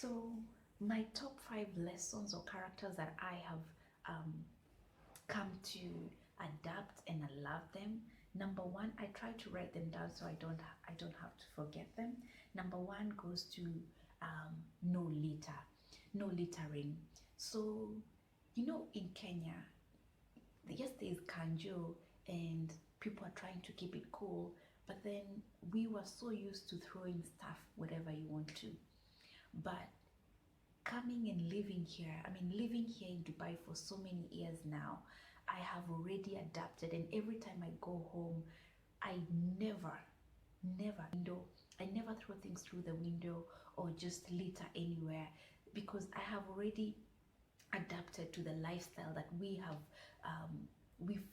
So, my top 5 lessons or characters that I have come to adapt and I love them. Number one, I try to write them down so I don't have to forget them. Number one goes to no litter, no littering. So, in Kenya, yes, there's kanjo and people are trying to keep it cool, but then we were so used to throwing stuff wherever you want to. But coming and living here, I mean, living here in Dubai for so many years now, I have already adapted, and every time I go home, I never, window, I never throw things through the window or just litter anywhere because I have already adapted to the lifestyle that we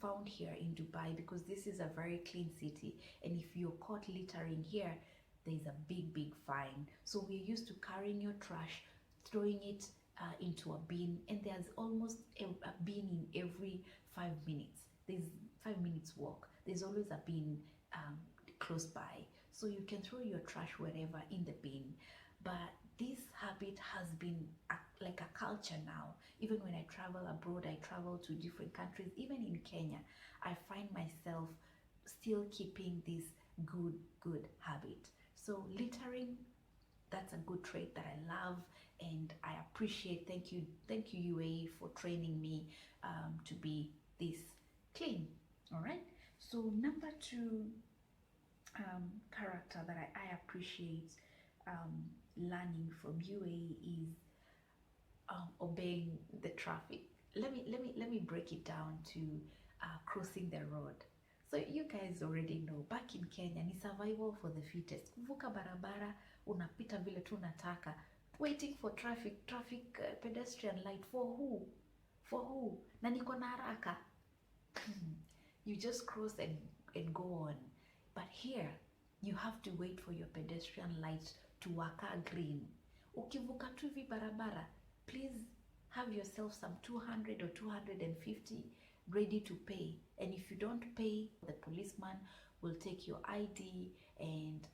found here in Dubai, because this is a very clean city, and if you're caught littering here, there's a big fine. So we're used to carrying your trash, throwing it into a bin, and there's almost a bin in every 5 minutes. There's 5 minutes walk. There's always a bin close by, so you can throw your trash wherever in the bin. But this habit has been like a culture now. Even when I travel abroad, I travel to different countries, even in Kenya, I find myself still keeping this good habit. So littering, that's a good trait that I love and I appreciate. Thank you UAE for training me to be this clean. All right. So number two character that I appreciate learning from UAE is obeying the traffic. Let me break it down to crossing the road. So you guys already know, back in Kenya ni survival for the fittest. Kuvuka barabara, unapita vile tu unataka, waiting for traffic pedestrian light for who? For who? Na niko na haraka. You just cross and go on. But here, you have to wait for your pedestrian light to waka green. Ukivuka tu hivi barabara, please have yourself some 200 or 250 ready to pay. And if you don't pay, the policeman will take your ID and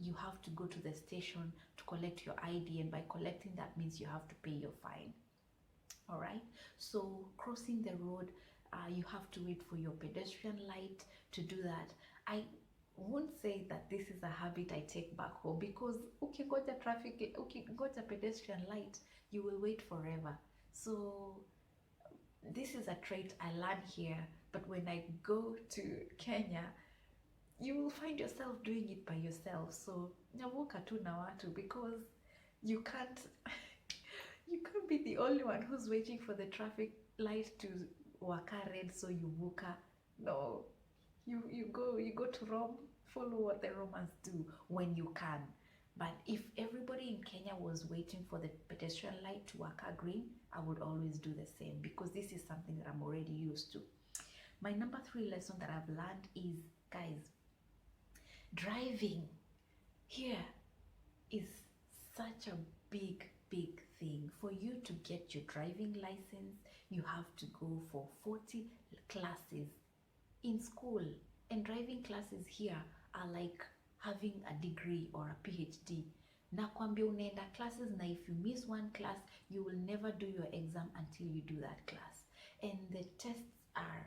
you have to go to the station to collect your ID, and by collecting that means you have to pay your fine. All right, so crossing the road, you have to wait for your pedestrian light to do that. I won't say that this is a habit I take back home, because ukigoja traffic, ukigoja pedestrian light, you will wait forever. So this is a trait I learned here, but when I go to Kenya, you will find yourself doing it by yourself. So nyavuka tu na watu, because you can't you can't be the only one who's waiting for the traffic light to waka red so you vuka. No, you go to Rome, follow what the Romans do when you can. But if everybody in Kenya was waiting for the pedestrian light to waka green, I would always do the same, because this is something that I'm already used to. My number 3 lesson that I've learned is, guys, driving here is such a big thing. For you to get your driving license, you have to go for 40 classes in school, and driving classes here are like having a degree or a PhD. Nakwambia unaenda classes, na if you miss one class, you will never do your exam until you do that class. And the tests are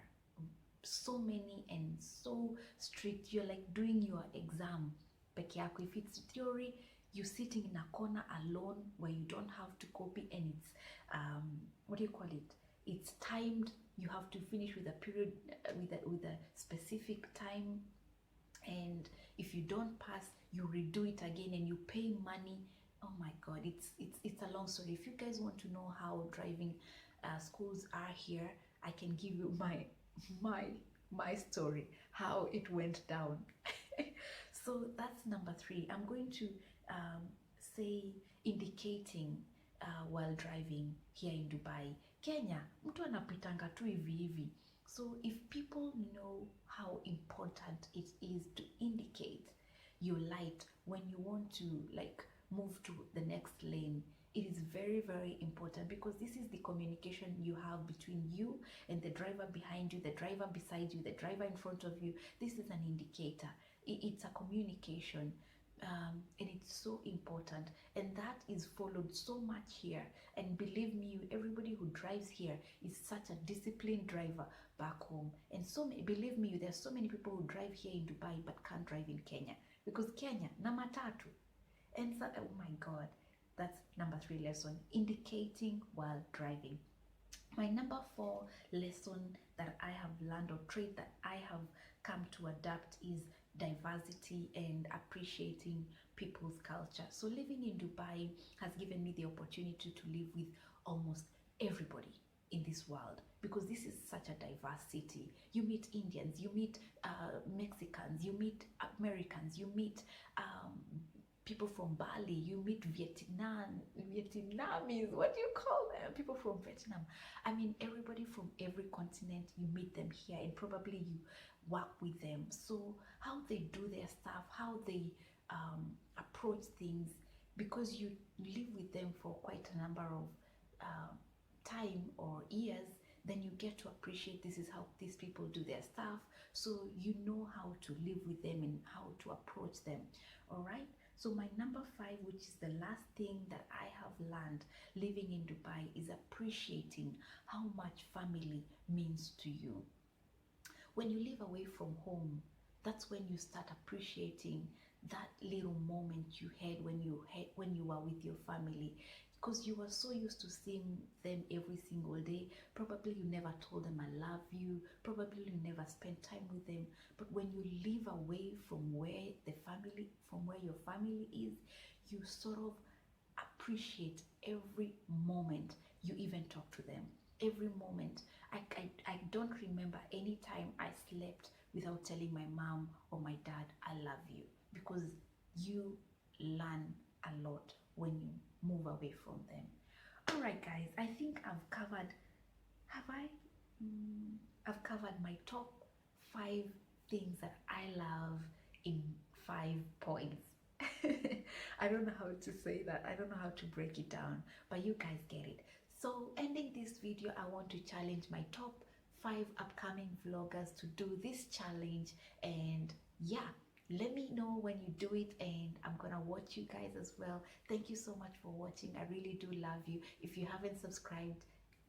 so many and so strict. You're like doing your exam peke yako. If it's theory, you're sitting in a corner alone where you don't have to copy, and it's what do you call it? It's timed. You have to finish with a period, with a specific time, and if you don't pass, you redo it again and you pay money. Oh my god, it's a long story. If you guys want to know how driving schools are here, I can give you my story, how it went down. So that's number 3. I'm going to say indicating while driving here in Dubai. Kenya, mtu anapitanga tu hivi hivi. So if people know how important it is to indicate your light when you want to like move to the next lane, it is very important, because this is the communication you have between you and the driver behind you, the driver beside you, the driver in front of you. This is an indicator. It's a communication. and it's so important, and that is followed so much here. And believe me, everybody who drives here is such a disciplined driver back home. And believe me, there's so many people who drive here in Dubai but can't drive in Kenya, because Kenya na matatu. And so, oh my God, that's number 3 lesson: indicating while driving. My number 4 lesson that I have learned, or trait that I have come to adapt, is diversity and appreciating people's culture. So living in Dubai has given me the opportunity to live with almost everybody in this world, because this is such a diverse city. You meet Indians, you meet Mexicans, you meet Americans, you meet people from Bali, you meet Vietnamese, what do you call them? People from Vietnam. I mean, everybody from every continent, you meet them here, and probably you work with them. So how they do their stuff, how they approach things, because you live with them for quite a number of time or years, then you get to appreciate this is how these people do their stuff. So you know how to live with them and how to approach them. All right. So my number 5, which is the last thing that I have learned living in Dubai, is appreciating how much family means to you. When you live away from home, that's when you start appreciating that little moment you had when you were with your family, because you were so used to seeing them every single day. Probably you never told them I love you, probably you never spent time with them. But when you live away from where your family is, you sort of appreciate every moment you even talk to them. Every moment. I don't remember any time I slept without telling my mom or my dad I love you, because you learn a lot when you move away from them. All right, guys, I think I've covered, have I? I've covered my top 5 things that I love in 5 points. I don't know how to say that. I don't know how to break it down, but you guys get it. So ending this video, I want to challenge my top 5 upcoming vloggers to do this challenge. And yeah, let me know when you do it, and I'm gonna watch you guys as well. Thank you so much for watching. I really do love you. If you haven't subscribed,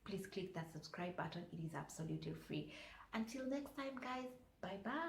please click that subscribe button. It is absolutely free. Until next time, guys, bye bye.